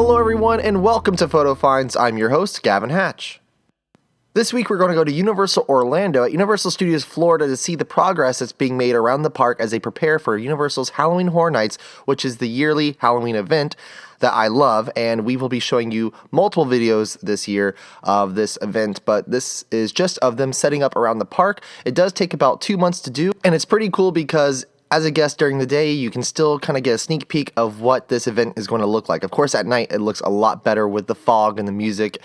Hello everyone and welcome to Photo Finds. I'm your host, Gavin Hatch. This week we're going to go to Universal Orlando at Universal Studios Florida to see the progress that's being made around the park as they prepare for Universal's Halloween Horror Nights, which is the yearly Halloween event that I love, and we will be showing you multiple videos this year of this event, but this is just of them setting up around the park. It does take about 2 months to do, and it's pretty cool because as a guest during the day, you can still kind of get a sneak peek of what this event is going to look like. Of course, at night, it looks a lot better with the fog and the music.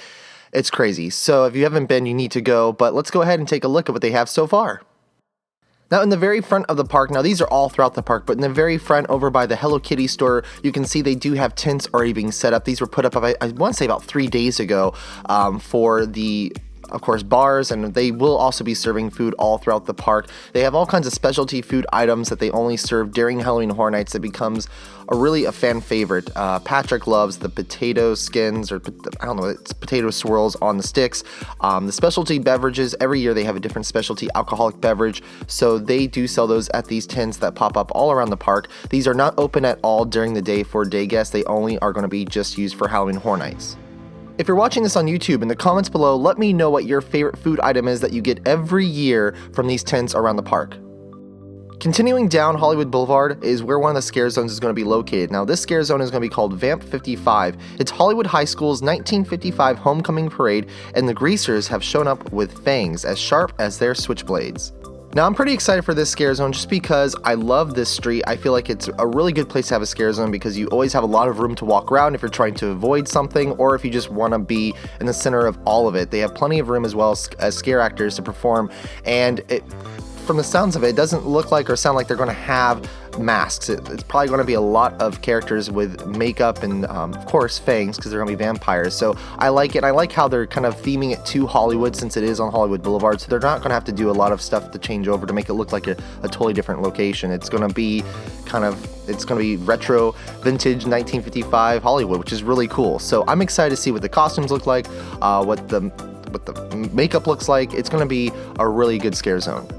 It's crazy. So if you haven't been, you need to go, but let's go ahead and take a look at what they have so far. Now, in the very front of the park, now these are all throughout the park, but in the very front over by the Hello Kitty store, you can see they do have tents already being set up. These were put up, I want to say about 3 days ago for the, of course, bars, and they will also be serving food all throughout the park. They have all kinds of specialty food items that they only serve during Halloween Horror Nights. It becomes a fan favorite. Patrick loves the potato skins, or I don't know, it's potato swirls on the sticks. The specialty beverages, every year they have a different specialty alcoholic beverage, so they do sell those at these tents that pop up all around the park. These are not open at all during the day for day guests. They only are going to be just used for Halloween Horror Nights. If you're watching this on YouTube, in the comments below, let me know what your favorite food item is that you get every year from these tents around the park. Continuing down Hollywood Boulevard is where one of the scare zones is going to be located. Now, this scare zone is going to be called Vamp 55. It's Hollywood High School's 1955 homecoming parade, and the greasers have shown up with fangs as sharp as their switchblades. Now, I'm pretty excited for this scare zone just because I love this street. I feel like it's a really good place to have a scare zone because you always have a lot of room to walk around if you're trying to avoid something or if you just want to be in the center of all of it. They have plenty of room as well as scare actors to perform, and from the sounds of it, it doesn't look like or sound like they're going to have masks. It's probably going to be a lot of characters with makeup and, of course, fangs because they're going to be vampires. So I like it. I like how they're kind of theming it to Hollywood since it is on Hollywood Boulevard. So they're not going to have to do a lot of stuff to change over to make it look like a totally different location. It's going to be retro, vintage 1955 Hollywood, which is really cool. So I'm excited to see what the costumes look like, what the makeup looks like. It's going to be a really good scare zone.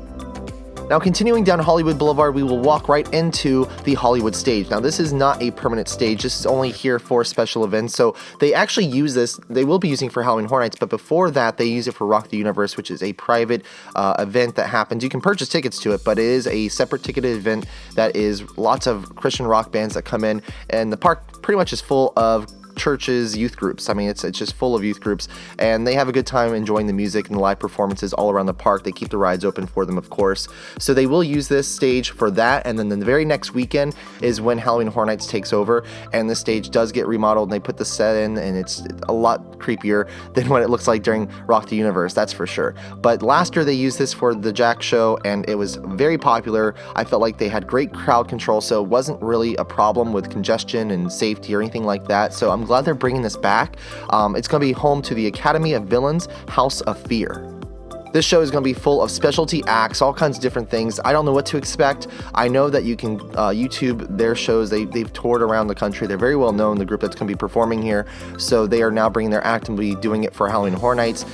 Now, continuing down Hollywood Boulevard, we will walk right into the Hollywood stage. Now, this is not a permanent stage. This is only here for special events. So they actually use this. They will be using for Halloween Horror Nights, but before that, they use it for Rock the Universe, which is a private event that happens. You can purchase tickets to it, but it is a separate ticketed event that is lots of Christian rock bands that come in, and the park pretty much is full of churches, youth groups. I mean, it's just full of youth groups, and they have a good time enjoying the music and the live performances all around the park. They keep the rides open for them, of course. So they will use this stage for that, and then the very next weekend is when Halloween Horror Nights takes over, and the stage does get remodeled, and they put the set in, and it's a lot creepier than what it looks like during Rock the Universe, that's for sure. But last year they used this for the Jack show, and it was very popular. I felt like they had great crowd control, so it wasn't really a problem with congestion and safety or anything like that. So I'm glad they're bringing this back. It's going to be home to the Academy of Villains House of Fear. This show is going to be full of specialty acts, all kinds of different things. I don't know what to expect. I know that you can YouTube their shows. They've toured around the country. They're very well known, the group that's going to be performing here. So they are now bringing their act and will be doing it for Halloween Horror Nights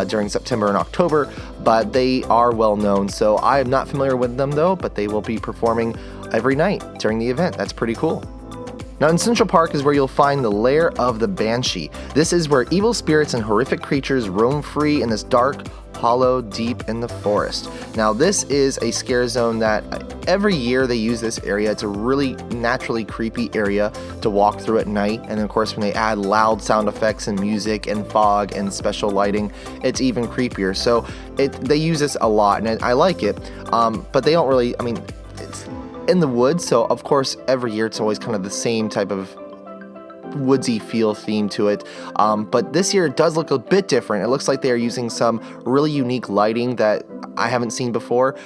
during September and October. But they are well known. So I am not familiar with them though, but they will be performing every night during the event. That's pretty cool. Now, in Central Park is where you'll find the Lair of the Banshee. This is where evil spirits and horrific creatures roam free in this dark hollow deep in the forest. Now, this is a scare zone that every year they use this area. It's a really naturally creepy area to walk through at night. And of course, when they add loud sound effects and music and fog and special lighting, it's even creepier. So they use this a lot, and I like it. But they don't really, it's in the woods, so of course every year it's always kind of the same type of woodsy feel theme to it, but this year it does look a bit different. It looks like they are using some really unique lighting that I haven't seen before,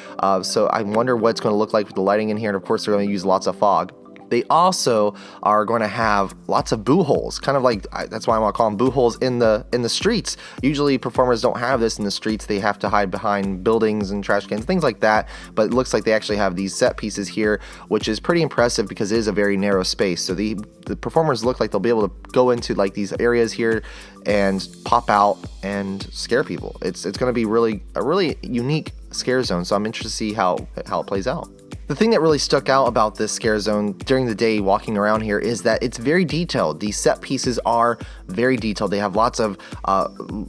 so I wonder what it's going to look like with the lighting in here, and of course they're going to use lots of fog. They also are going to have lots of boo holes, kind of like, that's why I want to call them boo holes in the streets. Usually performers don't have this in the streets. They have to hide behind buildings and trash cans, things like that. But it looks like they actually have these set pieces here, which is pretty impressive because it is a very narrow space. So the performers look like they'll be able to go into like these areas here and pop out and scare people. It's going to be a really unique scare zone. So I'm interested to see how it plays out. The thing that really stuck out about this scare zone during the day walking around here is that it's very detailed. These set pieces are very detailed. They have lots of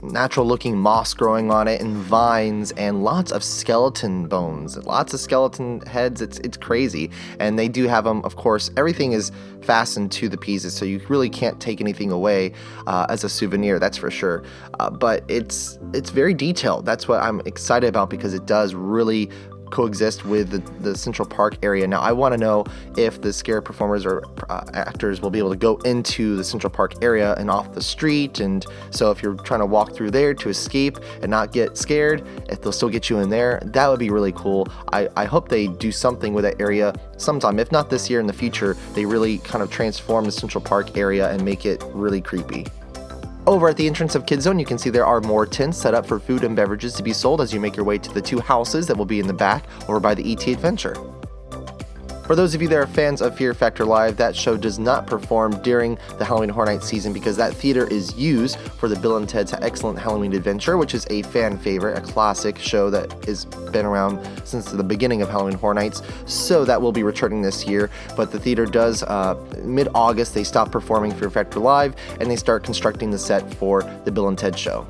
natural looking moss growing on it and vines and lots of skeleton bones, lots of skeleton heads. It's crazy. And they do have them, of course, everything is fastened to the pieces, so you really can't take anything away as a souvenir, that's for sure. But it's very detailed. That's what I'm excited about, because it does really coexist with the Central Park area. Now, I want to know if the scare performers or actors will be able to go into the Central Park area and off the street, and so if you're trying to walk through there to escape and not get scared, if they'll still get you in there, that would be really cool. I hope they do something with that area sometime, if not this year, in the future, they really kind of transform the Central Park area and make it really creepy. Over at the entrance of Kids Zone, you can see there are more tents set up for food and beverages to be sold as you make your way to the 2 houses that will be in the back over by the ET Adventure. For those of you that are fans of Fear Factor Live, that show does not perform during the Halloween Horror Nights season because that theater is used for the Bill and Ted's Excellent Halloween Adventure, which is a fan favorite, a classic show that has been around since the beginning of Halloween Horror Nights. So that will be returning this year, but the theater does, mid-August, they stop performing Fear Factor Live and they start constructing the set for the Bill and Ted show.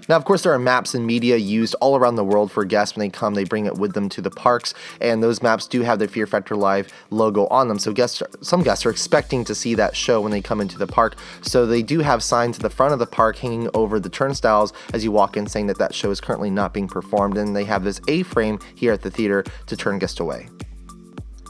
Now, of course, there are maps and media used all around the world for guests when they come. They bring it with them to the parks, and those maps do have the Fear Factor Live logo on them. So some guests are expecting to see that show when they come into the park. So they do have signs at the front of the park hanging over the turnstiles as you walk in saying that that show is currently not being performed, and they have this A-frame here at the theater to turn guests away.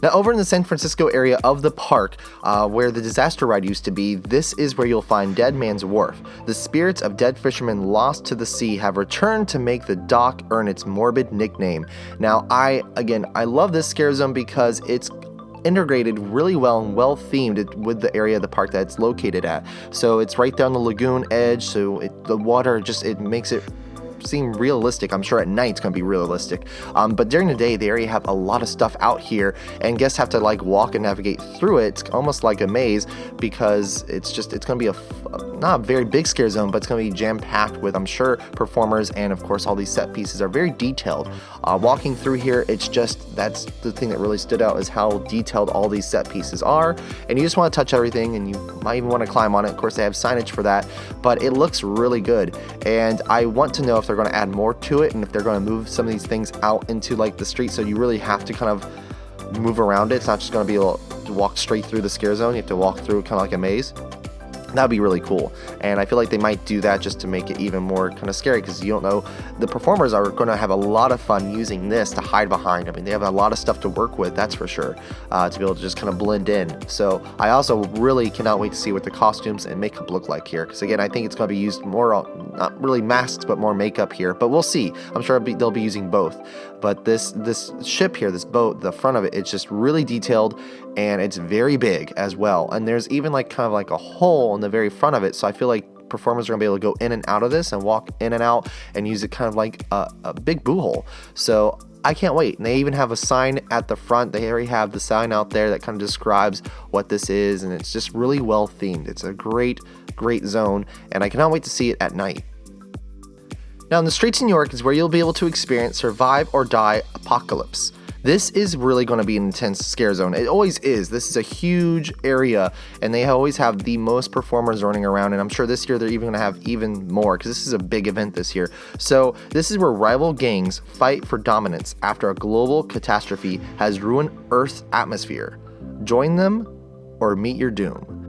Now, over in the San Francisco area of the park, where the disaster ride used to be, this is where you'll find Dead Man's Wharf. The spirits of dead fishermen lost to the sea have returned to make the dock earn its morbid nickname. Now, I love this scare zone because it's integrated really well and well themed with the area of the park that it's located at. So it's right down the lagoon edge, so the water it makes it seem realistic. I'm sure at night it's going to be realistic, but during the day they already have a lot of stuff out here, and guests have to like walk and navigate through it. It's almost like a maze because it's going to be not a very big scare zone, but it's going to be jam-packed with, I'm sure, performers, and of course all these set pieces are very detailed. Walking through here, that's the thing that really stood out, is how detailed all these set pieces are, and you just want to touch everything, and you might even want to climb on it. Of course, they have signage for that, but it looks really good, and I want to know if they're going to add more to it, and if they're going to move some of these things out into like the street, so you really have to kind of move around it. It's not just going to be able to walk straight through the scare zone. You have to walk through kind of like a maze. That'd be really cool, and I feel like they might do that just to make it even more kind of scary, because you don't know, the performers are going to have a lot of fun using this to hide behind. I mean, they have a lot of stuff to work with, that's for sure, to be able to just kind of blend in. So I also really cannot wait to see what the costumes and makeup look like here, because again, I think it's going to be used more, not really masks, but more makeup here, but we'll see. I'm sure they'll be using both. But this ship here, this boat, the front of it, it's just really detailed, and it's very big as well. And there's even like kind of like a hole in the very front of it, so I feel like performers are gonna be able to go in and out of this and walk in and out and use it kind of like a big boo hole. So I can't wait. And they even have a sign at the front. They already have the sign out there that kind of describes what this is, and it's just really well themed. It's a great zone, and I cannot wait to see it at night. Now, in the streets in New York is where you'll be able to experience Survive or Die Apocalypse. This is really going to be an intense scare zone. It always is. This is a huge area, and they always have the most performers running around, and I'm sure this year they're even going to have even more, because this is a big event this year. So this is where rival gangs fight for dominance after a global catastrophe has ruined Earth's atmosphere. Join them or meet your doom.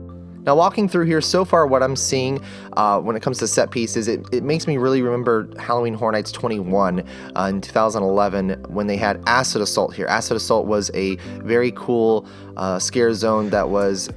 Now, walking through here, so far what I'm seeing when it comes to set pieces, it makes me really remember Halloween Horror Nights 21 in 2011 when they had Acid Assault here. Acid Assault was a very cool scare zone that was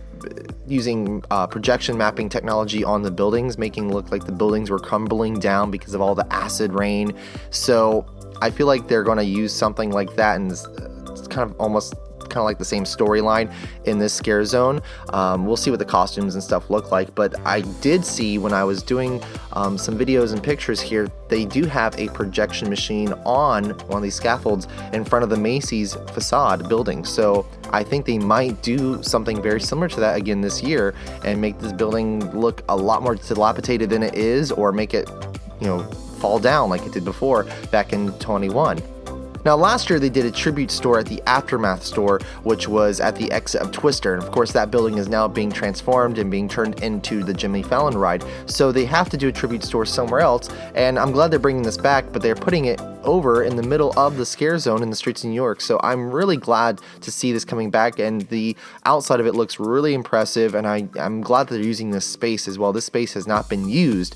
using projection mapping technology on the buildings, making it look like the buildings were crumbling down because of all the acid rain. So I feel like they're going to use something like that, and it's kind of almost like the same storyline in this scare zone. We'll see what the costumes and stuff look like, but I did see when I was doing some videos and pictures here, they do have a projection machine on one of these scaffolds in front of the Macy's facade building. So I think they might do something very similar to that again this year and make this building look a lot more dilapidated than it is, or make it, fall down like it did before back in 21. Now, last year they did a tribute store at the Aftermath store, which was at the exit of Twister, and of course that building is now being transformed and being turned into the Jimmy Fallon ride, so they have to do a tribute store somewhere else, and I'm glad they're bringing this back, but they're putting it over in the middle of the scare zone in the streets of New York, so I'm really glad to see this coming back, and the outside of it looks really impressive, and I'm glad that they're using this space as well. This space has not been used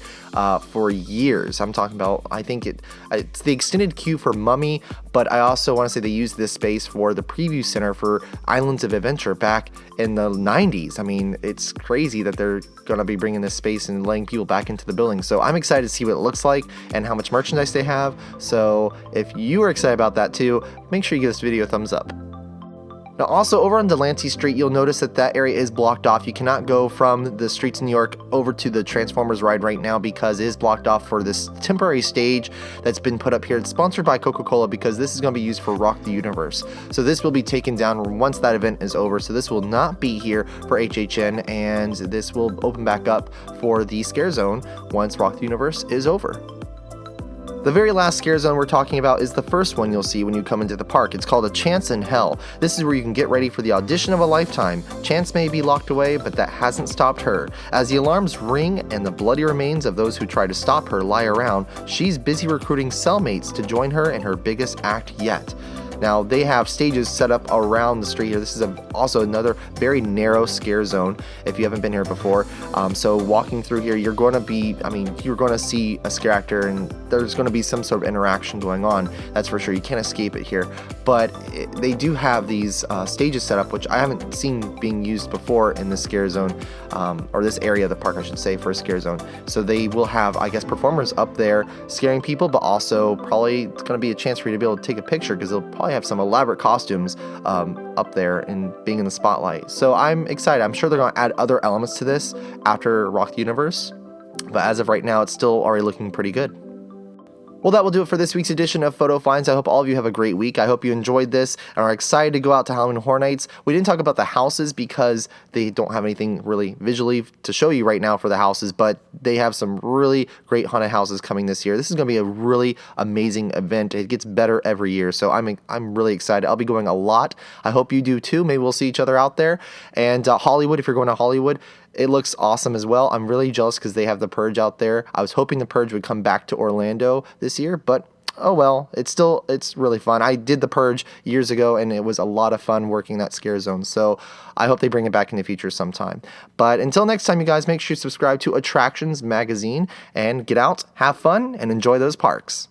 for years. I'm talking about, I think it's the extended queue for Mummy, but I also want to say they used this space for the preview center for Islands of Adventure back in the 90s. I mean, it's crazy that they're going to be bringing this space and letting people back into the building. So I'm excited to see what it looks like and how much merchandise they have. So if you are excited about that too, make sure you give this video a thumbs up. Now also over on Delancey Street, you'll notice that that area is blocked off. You cannot go from the streets of New York over to the Transformers ride right now because it is blocked off for this temporary stage that's been put up here. It's sponsored by Coca-Cola because this is going to be used for Rock the Universe. So this will be taken down once that event is over. So this will not be here for HHN, and this will open back up for the Scare Zone once Rock the Universe is over. The very last scare zone we're talking about is the first one you'll see when you come into the park. It's called A Chance in Hell. This is where you can get ready for the audition of a lifetime. Chance may be locked away, but that hasn't stopped her. As the alarms ring and the bloody remains of those who try to stop her lie around, she's busy recruiting cellmates to join her in her biggest act yet. Now, they have stages set up around the street here. This is also another very narrow scare zone if you haven't been here before. So walking through here, you're going to see a scare actor, and there's going to be some sort of interaction going on. That's for sure. You can't escape it here. But they do have these stages set up, which I haven't seen being used before in this scare zone, or this area of the park, I should say, for a scare zone. So they will have, I guess, performers up there scaring people, but also probably it's going to be a chance for you to be able to take a picture because they'll probably have some elaborate costumes up there and being in the spotlight. So I'm excited. I'm sure they're going to add other elements to this after Rock the Universe, but as of right now, it's still already looking pretty good. Well, that will do it for this week's edition of Photo Finds. I hope all of you have a great week. I hope you enjoyed this and are excited to go out to Halloween Horror Nights. We didn't talk about the houses because they don't have anything really visually to show you right now for the houses, but they have some really great haunted houses coming this year. This is going to be a really amazing event. It gets better every year, so I'm really excited. I'll be going a lot. I hope you do too. Maybe we'll see each other out there. And Hollywood, if you're going to Hollywood, it looks awesome as well. I'm really jealous because they have The Purge out there. I was hoping The Purge would come back to Orlando this year, but oh well, it's really fun. I did The Purge years ago, and it was a lot of fun working that scare zone. So I hope they bring it back in the future sometime. But until next time, you guys, make sure you subscribe to Attractions Magazine and get out, have fun, and enjoy those parks.